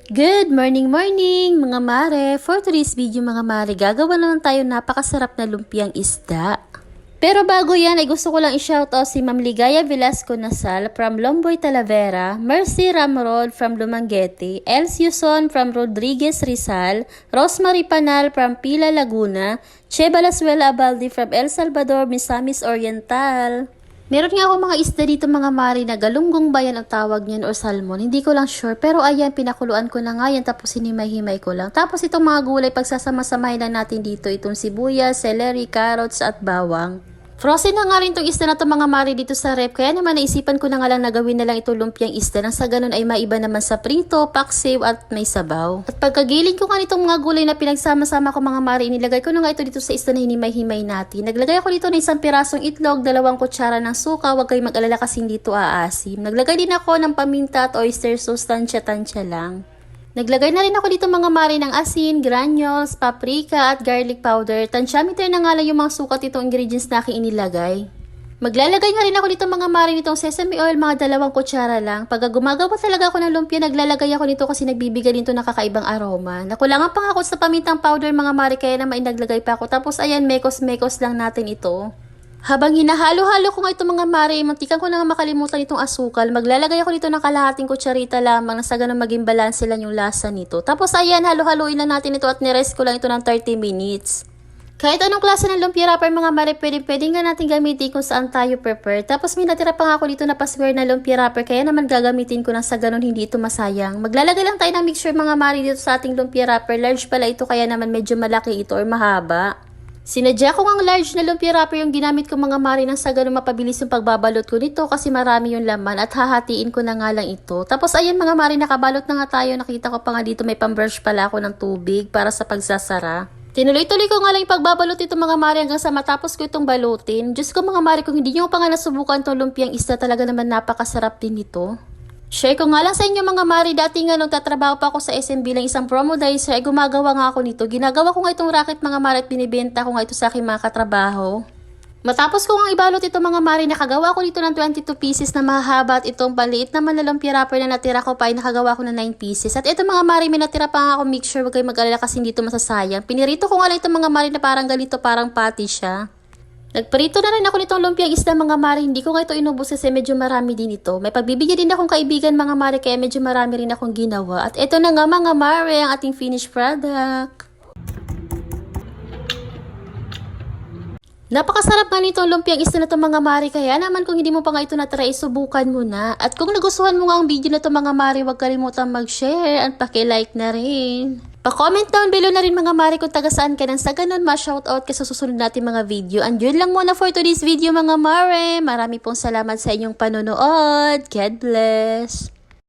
Good morning mga mare! For today's video mga mare, gagawa naman tayo napakasarap na lumpiang isda. Pero bago yan ay gusto ko lang i-shoutout si Ma'am Ligaya Velasco Nasal from Lomboy, Talavera, Mercy Ramrod from Lumanguete, Elsie Yuson from Rodriguez Rizal, Rosemary Panal from Pila Laguna, Che Balasuela Abaldi from El Salvador, Misamis Oriental. Meron nga ako mga isda dito mga mari na galunggong bayan ang tawag niyan or salmon. Hindi ko lang sure pero ayan pinakuluan ko na nga yan tapos hinimay-himay ko lang. Tapos itong mga gulay pagsasama-samahin lang natin dito itong sibuyas, celery, carrots at bawang. Frozen na nga rin itong isda na itong mga mari dito sa rep kaya naman naisipan ko na nga lang na gawin na lang itong lumpiang isda nang sa ganun ay maiba naman sa prito, paksiw at may sabaw. At pagkagiling ko nga nitong mga gulay na pinagsama-sama ko mga mari, inilagay ko na nga ito dito sa isda na hinimay-himay natin. Naglagay ako dito ng isang pirasong itlog, 2 kutsara ng suka, huwag kayong mag-alala kasing dito aasim. Naglagay din ako ng paminta at oyster sauce, tansya-tansya lang. Naglagay na rin ako dito mga mari ng asin, granules, paprika at garlic powder. Tansyameter na nga lang yung mga sukat itong ingredients na aking inilagay. Maglalagay nga rin ako dito mga mari nitong sesame oil, mga 2 kutsara lang. Pag gumagawa talaga ako ng lumpia, naglalagay ako nito kasi nagbibigay nito ng kakaibang aroma. Nakulangan pa nga ako sa pamintang powder mga mari kaya naman naglagay pa ako. Tapos ayan, mekos-mekos lang natin ito. Habang hinahalo-halo ko nga itong mga mare, muntikan ko na nga makalimutan itong asukal. Maglalagay ako dito ng kalahating kutsarita lamang na sa ganun maging balanse lang yung lasa nito. Tapos ayan, halo-haloin lang natin ito at nirest ko lang ito ng 30 minutes. Kahit anong klase ng lumpia wrapper mga mare, pwede nga natin gamitin kung saan tayo prepare. Tapos may natira pa nga ako dito na pa-square na lumpia wrapper kaya naman gagamitin ko nang sa ganun hindi ito masayang. Maglalagay lang tayo ng mixture mga mare dito sa ating lumpia wrapper. Large pala ito kaya naman medyo malaki ito or mahaba. Sinadya ko ang large na lumpia wrapper yung ginamit ko mga mari nang sa ganun mapabilis yung pagbabalot ko nito kasi marami yung laman at hahatiin ko na nga lang ito. Tapos ayan mga mari, nakabalot na nga tayo. Nakita ko pa nga dito may pambrush pala ako ng tubig para sa pagsasara. Tinuloy-tuloy ko nga lang yung pagbabalot ito mga mari hanggang sa matapos ko itong balutin. Diyos ko mga mari, kung hindi nyo pa nga nasubukan itong lumpiang isda, talaga naman napakasarap din ito. Share ko nga lang sa inyo mga mari, dati nga nung tatrabaho pa ako sa SM bilang isang promodizer ay gumagawa nga ako nito. Ginagawa ko nga itong racket mga mari at binibenta ko nga ito sa aking mga katrabaho. Matapos ko nga ibalot ito mga mari, nakagawa ko nito ng 22 pieces na mahaba at itong paliit naman na lumpia wrapper na natira ko pa ay nakagawa ko ng 9 pieces. At ito mga mari, may natira pa nga ako mixture, huwag kayong mag-alala kasi hindi ito masasayang. Pinirito ko nga lang itong mga mari na parang ganito, parang patty siya. Nagprito na rin ako nitong lumpiang isda mga mari, hindi ko nga ito inubos kasi medyo marami din ito. May pagbibigyan din akong kaibigan mga mari kaya medyo marami rin akong ginawa. At ito na nga mga mari ang ating finished product. Napakasarap nga nitong lumpiang isda na ito mga mari kaya naman kung hindi mo pa nga ito natry, subukan mo na. At kung nagustuhan mo nga ang video na ito mga mari, huwag kalimutan mag-share at paki-like na rin. Pa-comment down below na rin mga mari kung taga saan ka nang sa ganun ma-shoutout ka sa susunod natin mga video. And yun lang muna for today's video mga mare. Marami pong salamat sa inyong panonood. God bless!